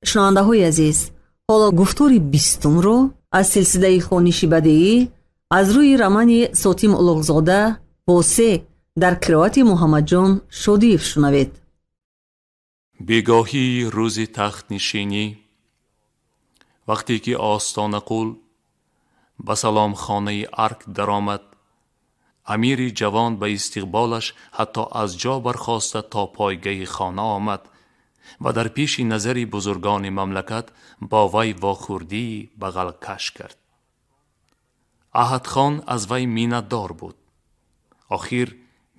шунавандаҳои азиз, ҳоло гуфтори бистум ро аз силсилаи хониши бадеӣ аз рӯи рамани Сотим Улуғзода Босе дар қироати Муҳаммадҷон Шодиев шунавед. бегоҳии рӯзи тахтнишинӣ. вақте ки Остонақул ба саломхонаи арк даромад, амири ҷавон ба истиқболаш ҳатто аз ҷо бархоста то пойгаи хона омад ва дар пеши назари бузургони мамлакат бо вай вохӯрдии бағалкаш кард. аҳадхон аз вай миннатдор буд. охир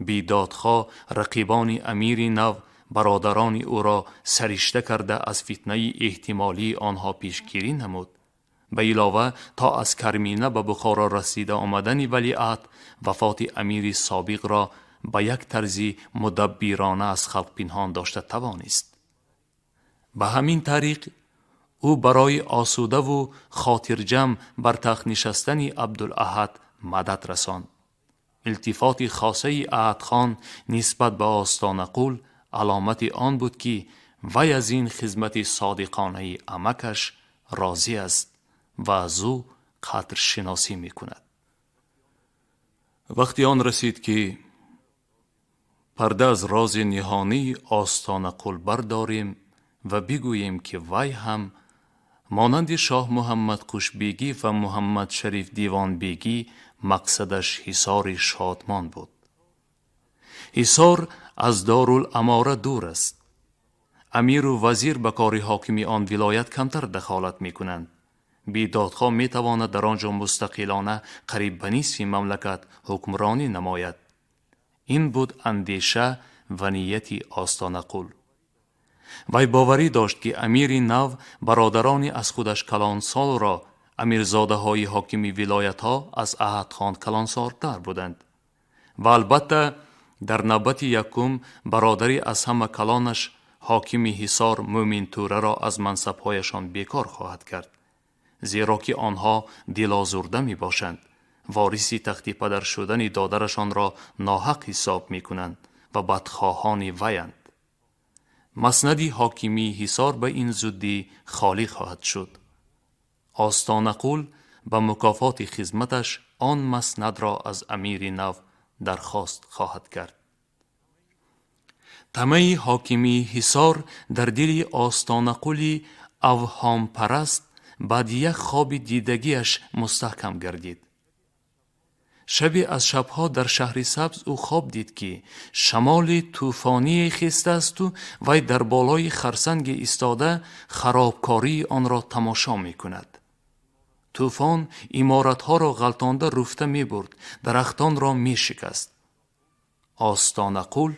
бидодхоҳ рақибони амири нав бародарони ӯро саришта карда аз фитнаи эҳтимолии онҳо пешгирӣ намуд. ба илова то аз Кармина ба Бухоро расида омадани валиаҳд вафоти амири собиқро ба як тарзи мудаббирона аз халқ пинҳон дошта тавонист. ба ҳамин тариқ ӯ барои осудаву хотирҷам бар тахт нишастани Абдулаҳад мадад расонд. илтифоти хосаи аҳадхон нисбат ба Остонақул аломати он буд ки вай аз ин хизмати содиқонаи амакаш розӣ аст ва аз ӯ қадршиносӣ мекунад. вақти он расид ки парда аз рози ниҳонии Остонақул бардорем ва бигӯем ки вай ҳам монанди шоҳ Муҳаммад Қушбегӣ ва Муҳаммад Шариф Дивонбегӣ мақсадаш ҳисори шодмон буд. ҳисор аз Доруламора дур аст. амиру вазир ба кори ҳокими он вилоят камтар дахолат мекунанд. бидодхоҳ метавонад дар он ҷо мустақилона қариб ба нисфи мамлакат ҳукмронӣ намояд. ин буд андеша ва нияти Остонақул. вай боварӣ дошт ки амири нав бародарони аз худаш калонсолро, амирзодаҳои ҳокими вилоятҳо аз аҳадхон калонсолтар буданд ва албатта дар навбати якум бародари аз ҳама калонаш ҳокими ҳисор Мӯминтӯраро аз мансабҳояшон бекор хоҳад кард, зеро ки онҳо дилозурда мебошанд, вориси тахти падар шудани додарашонро ноҳақ ҳисоб мекунанд ва бадхоҳони ваянд. маснади ҳокимии ҳисор ба ин зуддӣ холӣ хоҳад шуд. Остонақул ба мукофоти хизматаш он маснадро аз амири нав дархост хоҳад кард. тамаи ҳокимии ҳисор дар дили Остонақули авҳомпараст баъди як хоби дидагиаш мустаҳкам гардид. шабе аз шабҳо дар шаҳри Сабз ӯ хоб дид ки шамоли тӯфоние хестасту вай дар болои харсанге истода харобкории онро тамошо мекунад. тӯфон иморатҳоро ғалтонда руфта мебурд, дарахтонро мешикаст. Остонақул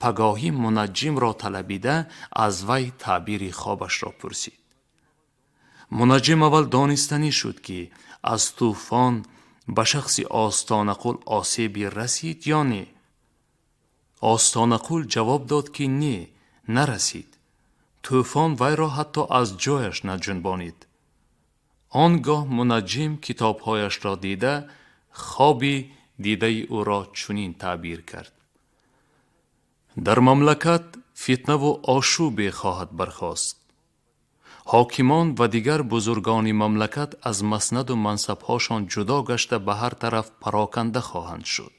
пагоҳӣ мунаҷҷимро талабида аз вай таъбири хобашро пурсид. мунаҷҷим аввал донистанӣ шуд ки аз тӯфон ба шахси Остонақул осеби расид ё не. Остонақул ҷавоб дод ки не, нарасид. тӯфон вайро ҳатто аз ҷояш наҷунбонид. он гоҳ мунаҷҷим китобҳояшро дида хоби дидаи ӯро чунин таъбир кард. дар мамлакат фитнаву ошӯбе хоҳад бархост. ҳокимон ва дигар бузургони мамлакат аз маснаду мансабҳошон ҷудо гашта ба ҳар тараф пароканда хоҳанд шуд.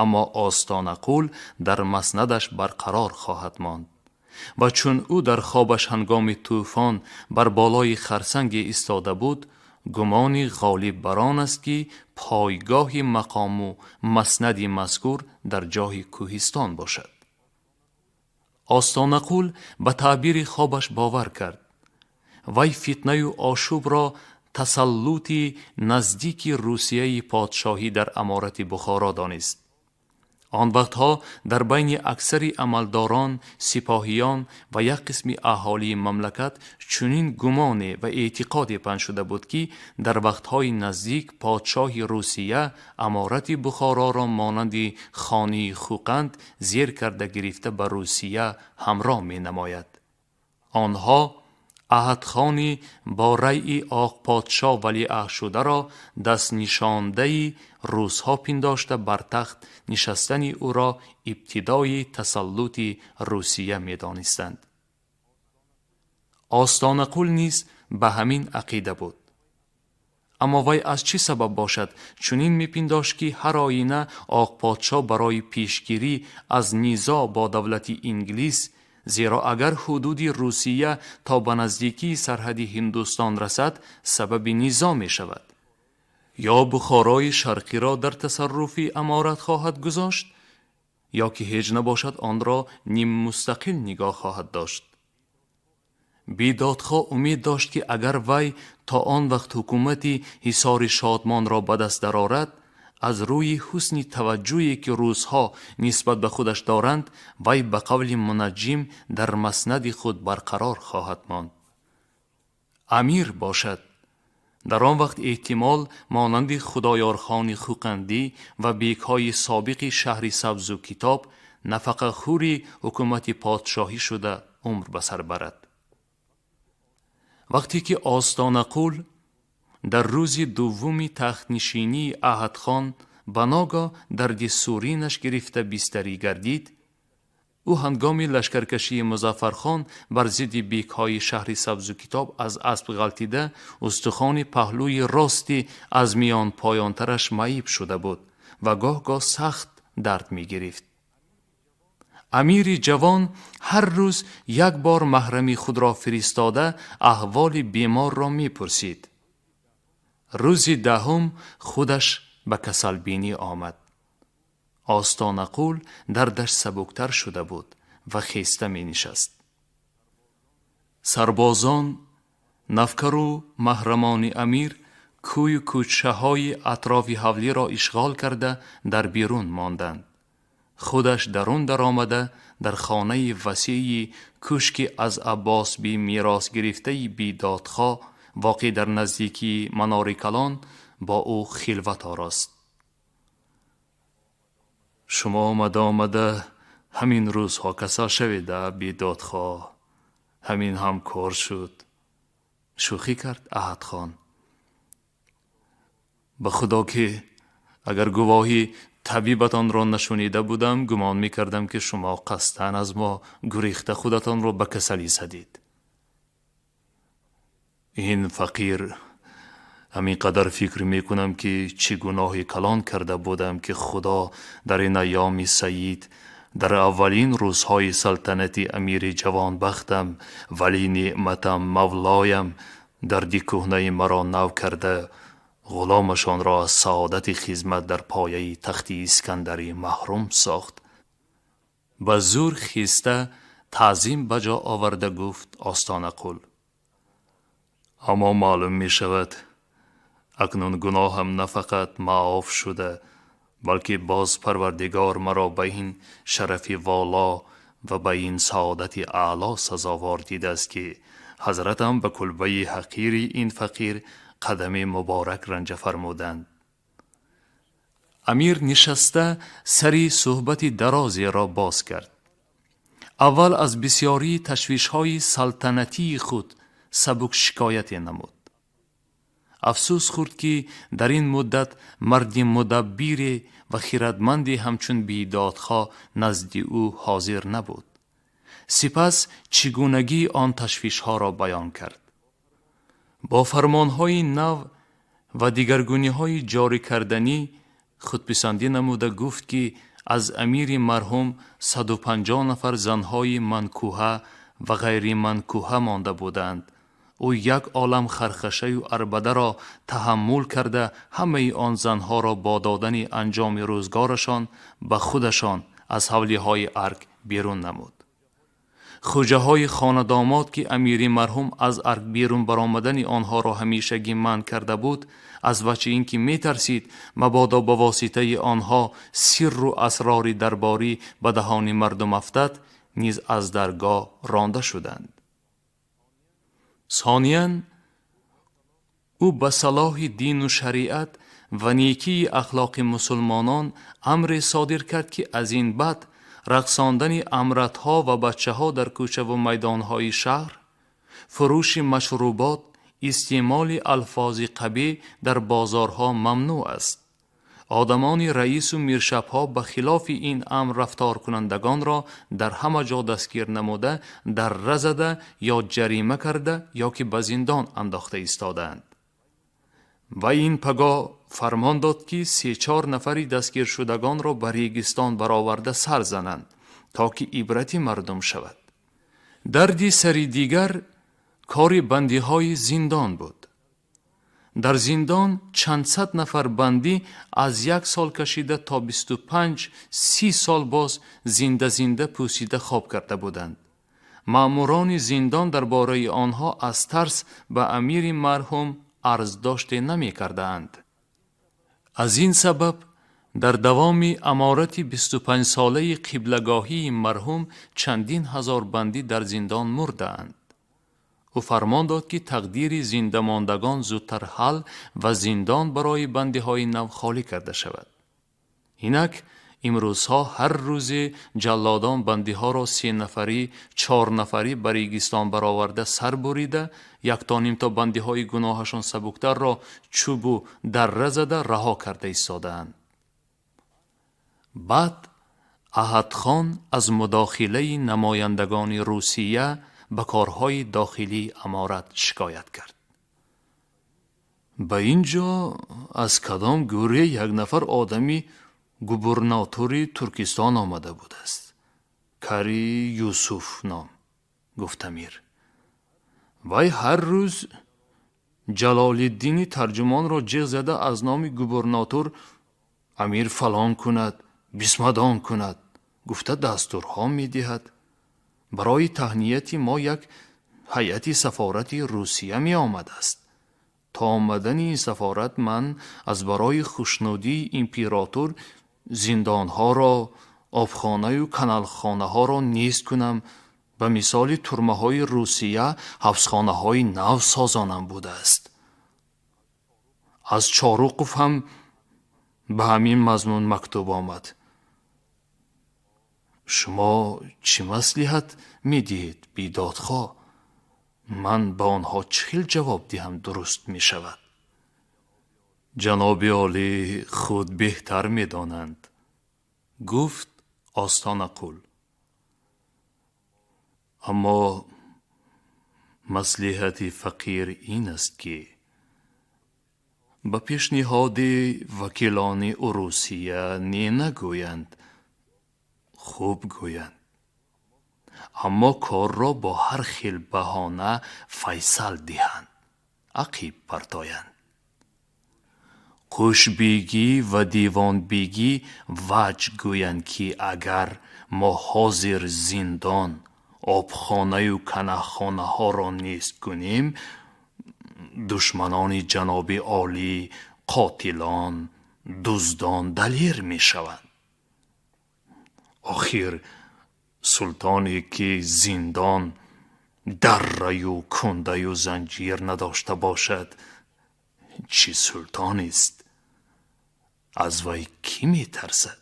аммо Остонақул дар маснадаш барқарор хоҳад монд ва чун ӯ дар хобаш ҳангоми тӯфон бар болои харсанге истода буд, гумони ғолиб бар он аст ки пойгоҳи мақому маснади мазкур дар ҷоҳи кӯҳистон бошад. Остонақул ба таъбири хобаш бовар кард. вай фитнаю ошӯбро тасаллути наздики Русияи подшоҳӣ дар аморати Бухоро донист. он вақтҳо дар байни аксари амалдорон, сипоҳиён ва як қисми аҳолии мамлакат чунин гумоне ва эътиқоде паҳн шуда буд ки дар вақтҳои наздик подшоҳи Русия аморати Бухороро монанди хонаи Хӯқанд зер карда гирифта ба Русия ҳамроҳ менамояд. онҳо аҳадхони бо райъи оқ подшоҳ валиаҳдшударо дастнишондаи рӯзҳо пиндошта бар тахт нишастани ӯро ибтидои тасаллути Русия медонистанд. آستان قول نیز به همین عقیده بود. اما وی از چه سبب باشد چنین میپنداشت که هر آینه آق پادشاه برای پیشگیری از نیزا با دولت انگلیس، زیرا اگر حدود روسیه تا به نزدیکی سرحد هندوستان رسد سبب نیزا می شود، یا بخارای شرقی را در تصرف امارت خواهد گذاشت، یا که هیچ نباشد آن را نیم مستقل نگاه خواهد داشت. بیدادخواه امید داشت که اگر وی تا آن وقت حکومتی حصار شادمان را به دست درآورد، از روی حسن توجهی که روسها نسبت به خودش دارند، وی به قول منجم در مسند خود برقرار خواهد ماند. امیر باشد در آن وقت احتمال مانند خدایارخان خوقندی و بیکهای سابق شهر سبز و کتاب نفقه خوری حکومت پادشاهی شده عمر بسر برد. وقتی که آستان قول در روز دوم تخت نشینی احد خان بناگاه درد سورینش گرفته بستری گردید، او هنگام لشکرکشی مظفرخان بر ضد بیکهای شهر سبز و کتاب از اسب غلطیده استخوان پهلوی راستی از میان پایانترش معیب شده بود و گاه گاه سخت درد می گرفت. امیر جوان هر روز یک بار محرم خود را فرستاده احوال بیمار را می پرسید. روز دهم خودش به کسل بینی آمد. آستان قول دردش سبکتر شده بود و خیسته می نشست. سربازان، نفکر و محرمان امیر کوی کوچه های اطراف حولی را اشغال کرده در بیرون ماندند. خودش درون در آمده در خانه وسیعی کوشکی از عباس بی میراث گرفته بیدادخواه واقع در نزدیکی منار کلان با او خلوت آراست. شما آمده همین روزها کسل شویده بیدادخواه، همین هم کار شد. شوخی کرد احد خان. به خدا که اگر گواهی طبیبتان را نشونیده بودم گمان می کردم که شما قصداً از ما گریخته خودتان را به کسلی زدید. این فقیر همین قدر فکر می کنم که چه گناهی کلان کرده بودم که خدا در این ایام سعید در اولین روزهای سلطنت امیر جوان بختم ولی نعمتم مولایم دردی کهنه مرا نو کرده غلامشان را از سعادت خدمت در پایه تخت اسکندری محروم ساخت. به زور خیسته تعظیم بجا آورده گفت آستان قول. اما معلوم می شود اکنون گناهم نه فقط معاف شده بلکه باز پروردگار مرا به این شرف والا و به این سعادت اعلا سزاوار دیده است که حضرتم به کلبه حقیر این فقیر قدم مبارک رنجه فرمودند. امیر نشسته سری صحبت درازی را باز کرد. اول از بسیاری تشویش‌های سلطنتی خود سبک شکایت نمود. افسوس خورد که در این مدت مرد مدبر و خردمندی همچون بیدادخواه نزد او حاضر نبود. سپس چگونگی آن تشویش‌ها را بیان کرد. با فرمانهای نو و دیگرگونی‌های جاری کردنی خودپسندی نموده گفت که از امیر مرحوم 150 نفر زنهای منکوحه و غیر منکوحه مانده بودند. او یک عالم خرخشه و عربده را تحمل کرده همه آن زنها را با دادن انجام روزگارشان به خودشان از حولی های ارگ بیرون نمود. خوجه های خاندامات که امیر مرحوم از ارگ بیرون برآمدن آنها را همیشگی منع کرده بود، از وجه اینکه می ترسید مبادا با واسطه آنها سر و اسرار درباری به دهان مردم افتد، نیز از درگاه رانده شدند. ثانیاً او به صلاح دین و شریعت و نیکی اخلاق مسلمانان امر صادر کرد که از این بعد رقصاندن امرتها و بچه ها در کوچه و میدانهای شهر، فروش مشروبات، استعمال الفاظ قبیح در بازارها ممنوع است. آدمان رئیس و میرشبها به خلاف این امر رفتار کنندگان را در همه جا دستگیر نموده، در رزده یا جریمه کرده یا که به زندان انداخته ایستادند. و این پگاه فرمان داد که 3-4 نفری دستگیر شدگان را به ریگستان برآورده سر زنند تا که عبرت مردم شود. دردی سری دیگر کار بندی های زندان بود. در زندان چند صد نفر بندی از 1 سال کشیده تا 25-30 سال باز زنده پوسیده خواب کرده بودند. ماموران زندان درباره آنها از ترس به امیر مرحوم عرض داشته نمی کرده اند. از این سبب در دوام امارت 25 ساله قبلگاهی مرحوم چندین هزار بندی در زندان مرده اند. او فرمان داد که تقدیر زنده ماندگان زودتر حل و زندان برای بندی های نو خالی کرده شود. اینک امروزها هر روز جلادان بندی ها را 3 نفری 4 نفری بر ریگستان برآورده سر بریده، 1 تا نیم تا بندی های گناهشان سبکتر را چوب و دره زده رها کرده ایستاده‌اند. بعد احد خان از مداخله نمایندگان روسیه به کارهای داخلی امارت شکایت کرد. به اینجا از کدام گوره 1 نفر آدمی گوبرناتوری ترکستان آمده بود است. کری یوسف نام، گفت امیر. وی هر روز جلال الدین ترجمان را جیغ زده از نام گوبرناتور امیر فلان کند، بسمدان کند، گفته دستورها می دهد. برای تهنیت ما 1 هیئت سفارت روسیه می آمد است. تا آمدن این سفارت من از برای خوشنودی امپراتور زندانها را، آبخانه و کانالخانه ها را نیست کنم، به مثال ترمه های روسیه حبسخانه های نو سازانم بوده است. از چاروقوف هم به همین مضمون مکتوب آمد. شما چه مصلحت می دهید بیدادخواه؟ من به آنها چه جواب دهم درست می شود؟ جناب عالی خود بهتر می دانند، گفت آستان قل. اما مصلحت فقیر این است که به پیشنهاد وکیلان روسیه نگویند، خوب گویند، اما کار را با هر خیل بهانه فیصل دهند، عقیب پرتایند. قوشبیگی و دیوان بیگی وجه گویند که اگر ما حاضر زندان، آبخانه و کنخانه ها را نیست کنیم، دشمنان جناب عالی، قاتلان، دزدان دلیر می شوند. آخر سلطانی که زندان، دره و کنده و زنجیر نداشته باشد چه سلطانی است؟ از وی کی می ترسد؟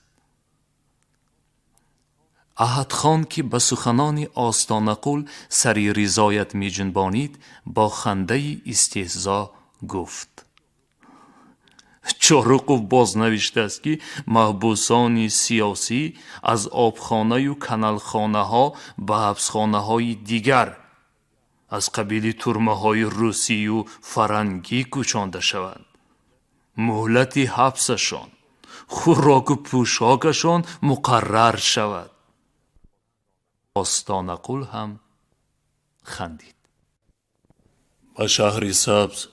احد خان که به سخنان آستان قل سری رضایت می جنبانید با خنده استهزا گفت: چاروقوف باز نوشته است که محبوسان سیاسی از آبخانه و کانالخانه ها به حبسخانه های دیگر از قبیل ترمه های روسی و فرنگی کوچانده شوند. مهلت حبسشان، خوراک و پوشاکشان مقرر شود. آستان قل هم خندید. به شهر سبز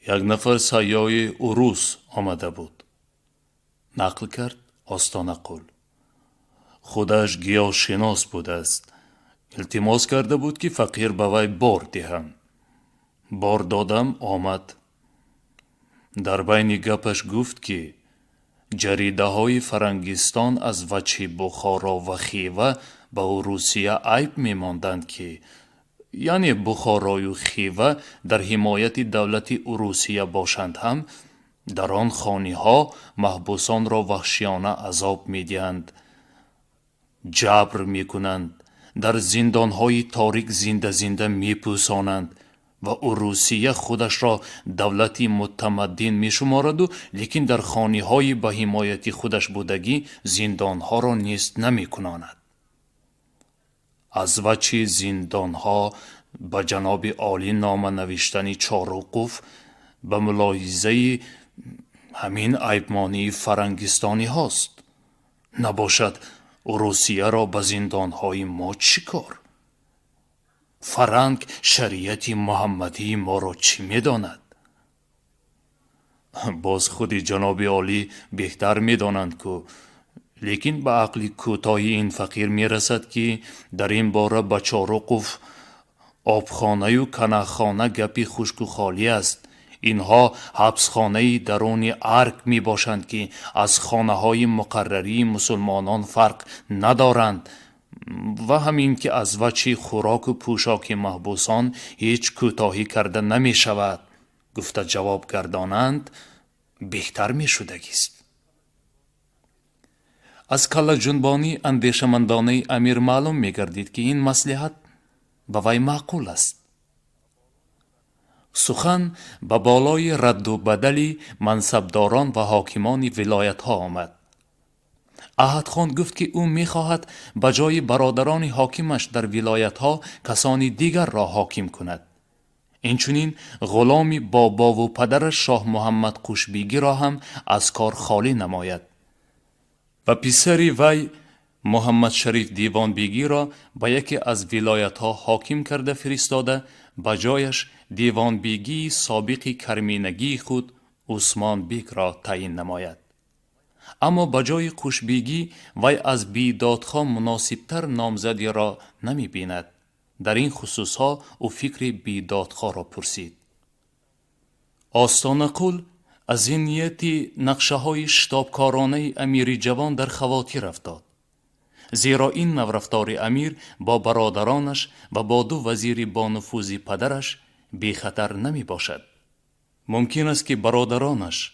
1 نفر سیاه روس آمده بود. نقل کرد آستان قل. خودش گیاه شناس بود است. التماس کرده بود که فقیر به وی بار دهم. بار دادم، آمد. در بین گپش گفت که جریده های فرنگستان از وجه بخارا و خیوه به روسیه عیب می ماندند که یعنی بخارا و خیوه در حمایت دولت روسیه باشند هم در آن خانه ها محبوسان را وحشیانه عذاب می دهند، جبر می کنند، در زندان های تاریک زنده می پوسانند و روسیه خودش را دولتی متمدن می شمارد و لیکن در خانه های به حمایت خودش بودگی زندان ها را نیست نمی کناند. از وجه زندان ها به جناب عالی نامه نوشتنی چاروقوف به ملاحظه همین عیبمانی فرنگستانی هاست. نباشد روسیه را به زندان های ما چیکار؟ فرنگ شریعت محمدی ما را چی می داند؟ باز خود جناب عالی بهتر می دانند که لیکن به عقل کوتاهی این فقیر می رسد که در این باره به چاروقوف آبخانه و کنخانه گپی خشک و خالی است. اینها حبسخانه درون ارک می باشند که از خانه های مقرری مسلمانان فرق ندارند و همین که از وجه خوراک و پوشاک محبوسان هیچ کوتاهی کرده نمی شود گفته جواب گردانند بهتر می شدگیست. از کله جنبانی اندیشمندانه امیر معلوم می گردید که این مصلحت به وی معقول است. سخن به بالای رد و بدلی منصبداران و حاکمان ولایت ها آمد. احد خان گفت که او می خواهد به جای برادران حاکمش در ولایت ها کسانی دیگر را حاکم کند. اینچنین غلامی بابا و پدرش شاه محمد قوشبیگی را هم از کار خالی نماید و پسری وی محمد شریف دیوان بیگی را به یکی از ولایت ها حاکم کرده فرستاده به جایش دیوان بیگی سابق کرمینگی خود عثمان بیگ را تعیین نماید. اما به جای قوشبیگی وی از بیدادخان مناسبتر نامزدی را نمی بیند. در این خصوص ها او فکر بیدادخان را پرسید. آستانه قل از این نیتی نقشه های شتابکارانه امیر جوان در خواطر افتاد. زیرا این نورفتار امیر با برادرانش و با دو وزیر با نفوذ پدرش بی خطر نمی باشد. ممکن است که برادرانش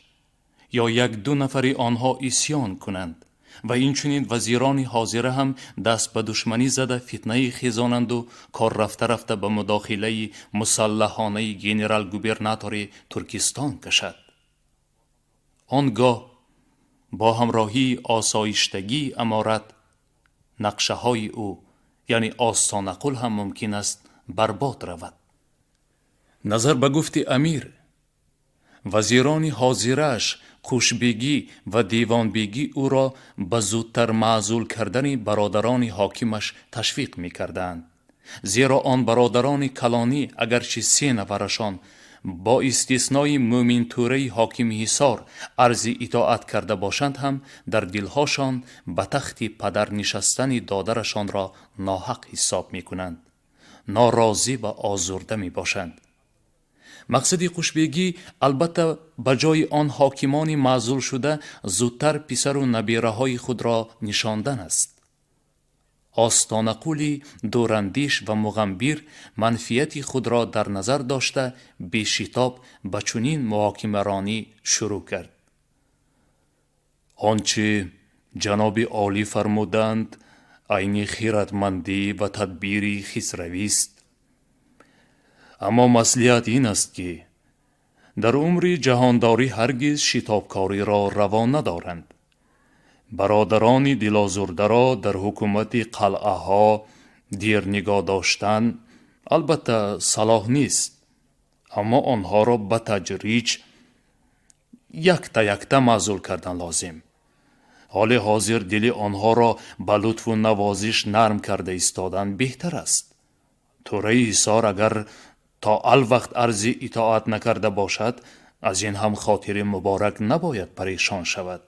یا یک دو نفری آنها اسیان کنند و اینچنین وزیران حاضره هم دست به دشمنی زده فتنه خیزانند و کار رفته رفته به مداخله مسلحانه گنرال گوبرناتور ترکستان کشد. آنگاه با همراهی آسایشتگی امارت نقشه های او یعنی آستانه قل هم ممکن است برباد رود. نظر به گفت امیر وزیران حاضرش قوشبیگی و دیوان بیگی او را به زودتر معزول کردن برادران حاکمش تشویق می کردند. زیرا آن برادران کلانی اگرچه 3 نفرشان با استثنای مومن توره حاکم حصار عرض اطاعت کرده باشند هم در دلهاشان به تخت پدر نشستن دادرشان را ناحق حساب می کنند. ناراضی و آزرده می باشند. مقصد قوشبیگی البته به جای آن حاکمان معزول شده زودتر پسر و نبیره های خود را نشاندن است. آستانه قلی دوراندیش و مغمبیر منفیت خود را در نظر داشته بی شتاب به چنین محاکمه رانی شروع کرد. آنچه جناب عالی فرمودند عین خیرتمندی و تدبیری خسروی است. اما مصلحت این است که در عمر جهانداری هرگز شتابکاری را روا ندارند. برادران دلازرده را در حکومت قلعه ها دیر نگاه داشتن البته صلاح نیست، اما آنها را به تدریج یک تا معزول کردن لازم. حال حاضر دل آنها را به لطف و نوازش نرم کرده ایستادن بهتر است. توره حصار اگر تا الوقت عرض اطاعت نکرده باشد از این هم خاطر مبارک نباید پریشان شود.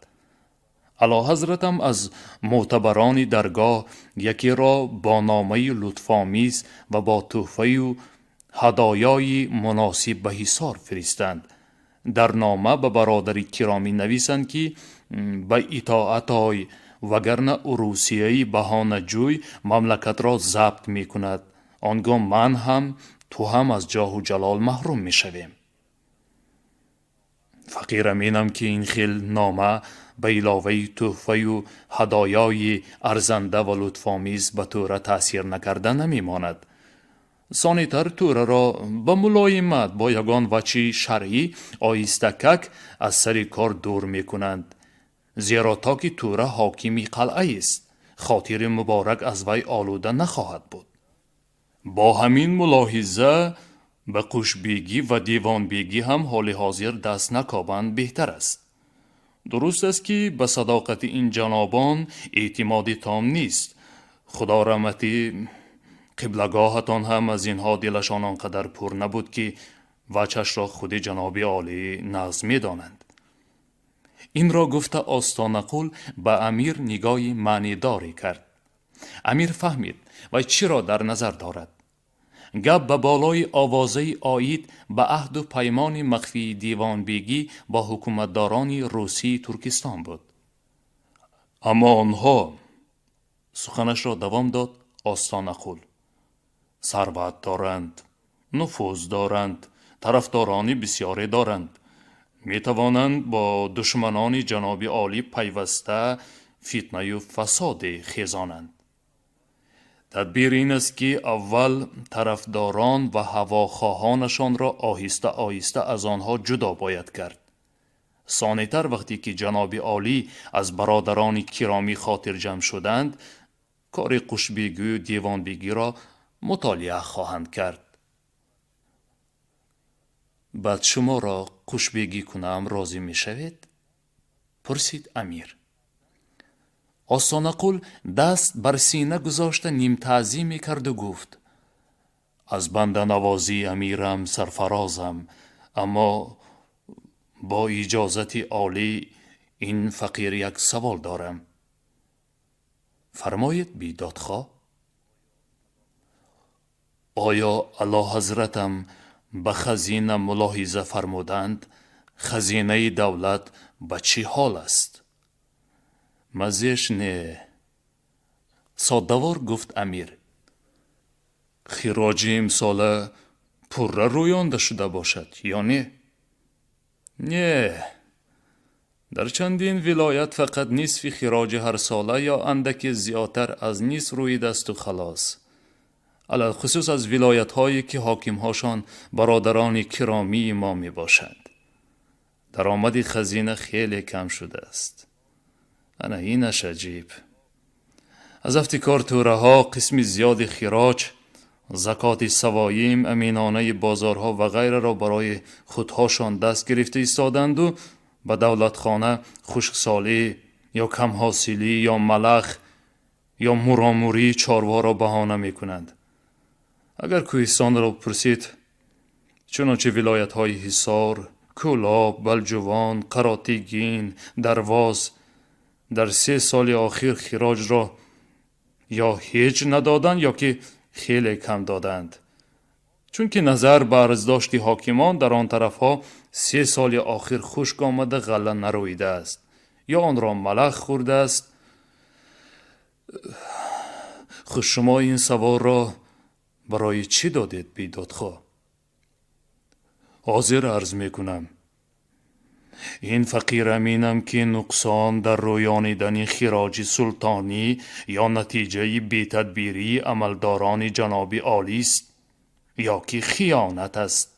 اعلیحضرت هم از معتبران درگاه یکی را با نامه لطف‌آمیز و با تحفه و هدایای مناسب به حصار فرستند. در نامه به برادر کرامی نویسند که به اطاعت های وگرنه روسیه‌ای بهانه جوی مملکت را ضبط می کند. آنگاه من هم تو هم از جاه و جلال محروم می شویم. فقیر امینم که این خیل نامه به علاوه تحفه و هدایای ارزنده و لطف‌آمیز به طور تأثیر نکرده نمی ماند. سانیتر توره را به ملایمت با یگان وچی شرعی آیستکک از سر کار دور می کنند. زیرا تا که توره حاکمی قلعه است، خاطر مبارک از وی آلوده نخواهد بود. با همین ملاحظه به قوشبیگی و دیوانبیگی هم حال حاضر دست نکابند بهتر است. درست است که به صداقت این جنابان اعتماد تام نیست. خدا رحمتی قبلگاهتان هم از اینها دلشان آنقدر پر نبود که وجهش را خود جناب عالی نظم می دانند. این را گفته آستانقول به امیر نگاهی معنیداری کرد. امیر فهمید و چی را در نظر دارد. گپ به بالای آوازه آیید به عهد و پیمان مخفی دیوانبیگی با حکومتداران روسی ترکستان بود. اما آنها، سخنش را دوام داد آستانقول، ثروت دارند، نفوذ دارند، طرفداران بسیاری دارند، می توانند با دشمنان جناب عالی پیوسته فتنه و فساد خیزانند. تدبیر این است که اول طرفداران و هواخواهانشان را آهسته آهسته از آنها جدا باید کرد. ثانی‌تر وقتی که جناب عالی از برادران کرامی خاطر جمع شدند، کار قوشبیگی و دیوانبیگی را مطالعه خواهند کرد. بعد شما را قوشبیگی کنم راضی می شوید؟ پرسید امیر. آستانقول دست بر سینه گذاشته نیم تعظیمی کرد و گفت: از بنده نوازی امیرم سرفرازم، اما با اجازت عالی این فقیر یک سوال دارم. فرمایید بیدادخواه. آیا اعلی حضرتم به خزینه ملاحظه فرمودند خزینه دولت به چی حال است؟ مزیش نه. ساده‌وار گفت امیر. خراج امساله پره رویانده شده باشد یا نه؟ نه. در چندین ولایت فقط نصف خراج هر ساله یا اندک زیادتر از نصف رویده است و خلاص. علی خصوص از ولایت هایی که حاکم هاشان برادران کرامی ما می باشند. درآمد خزینه خیلی کم شده است. انا اینش عجیب. از افتکار توره ها قسم زیاد خراج، زکات سوایم، امینانه بازارها و غیره را برای خودهاشان دست گرفته ایستادند و به دولتخانه خشکسالی یا کم حاصلی یا ملخ یا مراموری چاروا را بهانه می کنند. اگر کوهستان را پرسید، چنانچه ولایت های حصار، کولاب، بلجوان، قراتیگین، درواز در 3 سال آخر خراج را یا هیچ ندادند یا که خیلی کم دادند، چون که نظر به ارزداشت حاکمان در آن طرف ها 3 سال آخر خشک آمده غله نرویده است یا آن را ملخ خورده است. خود شما این سوال را برای چی دادید بیدادخواه؟ حاضر عرض می کنم. این فقیر امینم که نقصان در رویانیدن خراج سلطانی یا نتیجه بی‌تدبیری عملداران جناب عالی است یا که خیانت است.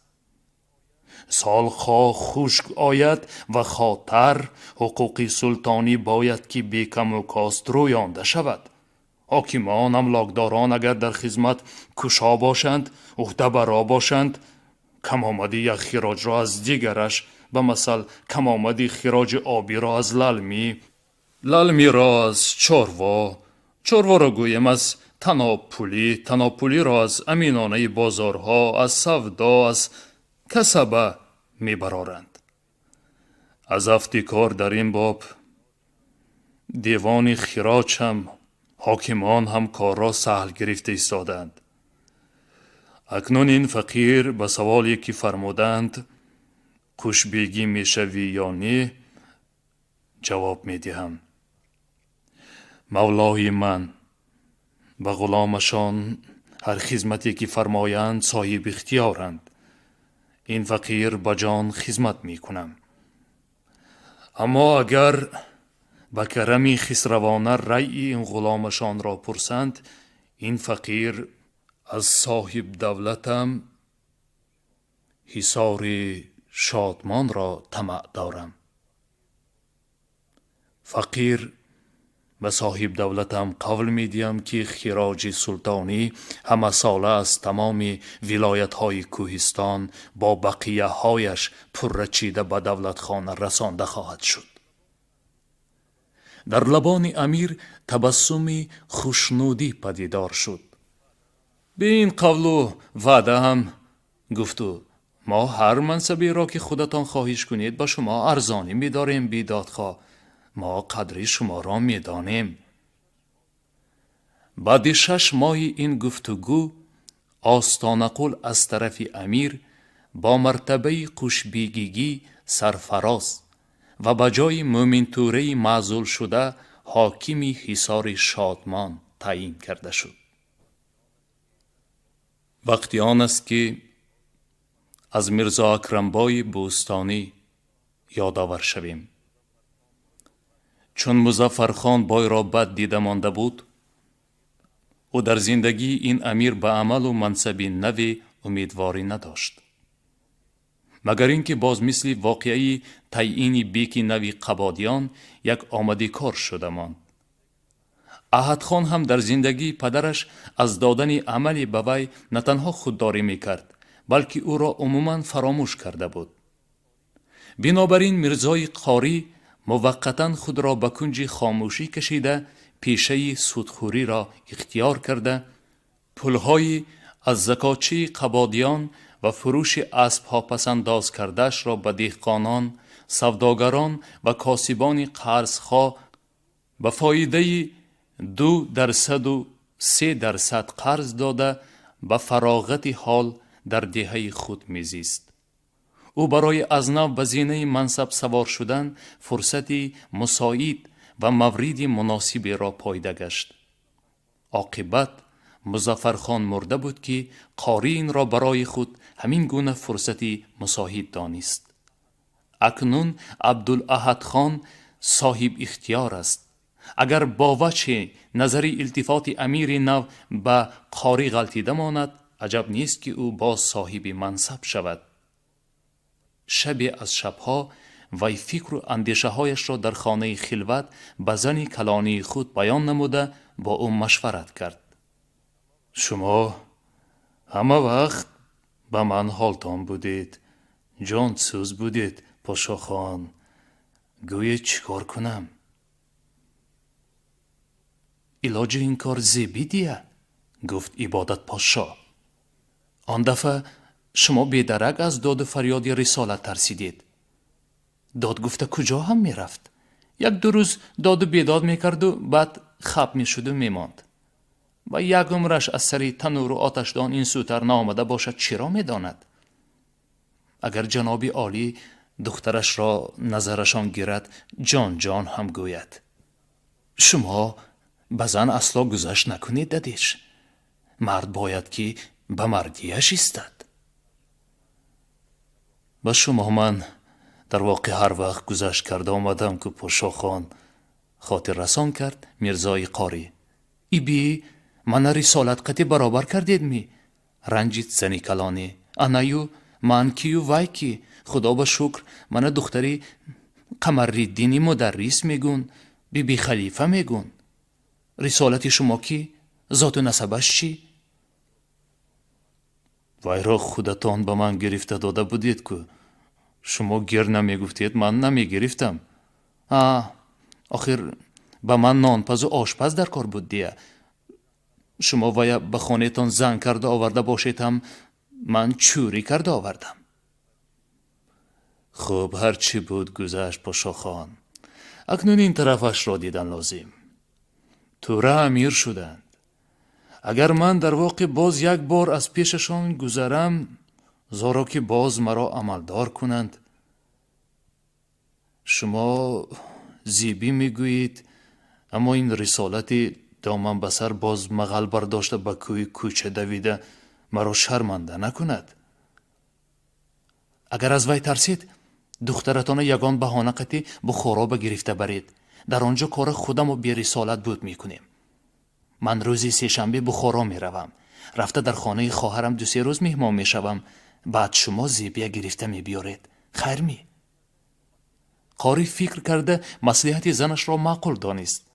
سال خواه خشک آید و خاطر حقوق سلطانی باید که بی کم و کاست رویانده شود. حاکمان املاکداران اگر در خدمت کشا باشند، عهده برا باشند، کم آمدی یک خراج را از دیگرش، به مثل کم آمدی خراج آبی را از للمی، للمی را از چاروا، چاروا را گویم از تناپولی، تناپولی را از امینانه بازارها، از سودا، از کسبه می برارند. از افتکار در این باب دیوان خراج هم حاکمان هم کار را سهل گرفته ایستادند. اکنون این فقیر به سوالی که فرمودند قوشبیگی می شوی یا نه جواب می دهم. مولای من به غلامشان هر خدمتی که فرمایند صاحب اختیارند. این فقیر به جان خدمت می کنم. اما اگر به کرمی خسروانه رأی این غلامشان را پرسند، این فقیر از صاحب دولتم حصار شادمان را طمع دارم. فقیر به صاحب دولتم قول می دیم که خراج سلطانی همه ساله از تمام ولایت های کوهستان با بقیه هایش پرچیده به دولت خانه رسانده خواهد شد. در لبان امیر تبسمی خوشنودی پدیدار شد. به این قول و وعده هم گفتو ما هر منصبی را که خودتان خواهش کنید به شما ارزانی می داریم بیدادخواه. ما قدری شما را می دانیم. بعد 6 ماه این گفتگو آستانه قل از طرف امیر با مرتبه قشبیگیگی سرفراز و به جای مومنتوره معزول شده حاکمی حصار شادمان تعیین کرده شد. وقتی آن است که از میرزا اکرمبای بوستانی یادآور شویم. چون مظفرخان بای را بد دیده مانده بود، او در زندگی این امیر به عمل و منصب نوی امیدواری نداشت، مگر اینکه باز مثل واقعی تعیین بیک نوی قبادیان یک آمده کار شده ماند. احد خان هم در زندگی پدرش از دادن عملی به وی نه تنها خودداری میکرد، بلکه او را عموما فراموش کرده بود. بنابراین میرزای قاری موقتا خود را به کنج خاموشی کشیده پیشه سودخوری را اختیار کرده، پولهای از زکاتچی قبادیان و فروش اسبها پسنداز کردهش را به دهقانان، سوداگران و کاسبان قرضخواه به فایده 2% و 3% قرض داده به فراغت حال در دهه خود میزیست. او برای از نو به زینه منصب سوار شدن فرصتی مساعد و موردی مناسبی را پایده گشت. عاقبت مظفرخان مرده بود که قاری این را برای خود همین گونه فرصتی مساعد دانست. اکنون عبدالاحد خان صاحب اختیار است. اگر با وجه نظری التفات امیر نو به قاری غلطیده ماند، عجب نیست که او باز صاحب منصب شود. شب از شبها وی فکر و اندیشه هایش را در خانه خلوت به زن کلانی خود بیان نموده با او مشورت کرد. شما همه وقت به من حالتان بودید، جان سوز بودید پاشا خان. گویه چیکار کنم؟ علاج این کار زیبیدیه، گفت عبادت پاشا. آن دفعه شما بیدرک از داد و فریاد رسالت ترسیدید. داد گفته کجا هم می رفت. 1-2 روز داد و بیداد می کرد و بعد خب می شد و می ماند. و یک عمرش از سری تنور و آتشدان این سوتر نامده باشد چرا می داند؟ اگر جناب عالی دخترش را نظرشان گیرد جان جان هم گوید. شما بزن اصلا گذشت نکنید دادیش. مرد باید که به مردیش ایستد. با شما من در واقع هر وقت گذشت کرده آمدم که پاشا خان، خاطر رسان کرد میرزای قاری. ای بی من رسالت قطع برابر کردید می. رنجید زنی کلانی. انایو من کیو وای کی. خدا با شکر من دختری قمرالدینی مدرس میگون، بی خلیفه میگون. رسالت شما کی؟ ذات و نسبش چی؟ وای را خودتان به من گرفته داده بودید که شما گیر نمیگفتید من نمیگرفتم. آخر به من نانپز و آشپز در کار بود دیه. شما وای به خانه تان زنگ کرده آورده باشید هم من چوری کرده آوردم. خب هرچی بود گذشت پاشا خان. اکنون این طرفش را دیدن لازم. توره امیر شدند. اگر من در واقع باز یک بار از پیششان گذرم، زارا که باز مرا عملدار کنند. شما زیبی میگویید، اما این رسالت دامن بسر باز مغل برداشته به کوی کوچه دویده مرا شرمنده نکند. اگر از وی ترسید دخترتان یگان بهانه قطعی بخارا بگرفته برید. در آنجا کار خودم و بی رسالت بود میکنیم. من روزی 3 شنبه بخارا میروم. رفته در خانه خواهرم 2-3 روز مهمان میشوم، بعد شما زیبیه گرفته میبیارید. خیر می؟ قاری فکر کرده مصلحت زنش را معقول دانست.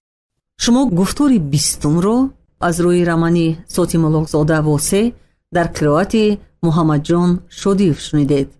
شما گفتار 20 رو از روی رمانی سوتی ملوکزاده واسه در قرائت محمد جان شودیف شنیدید.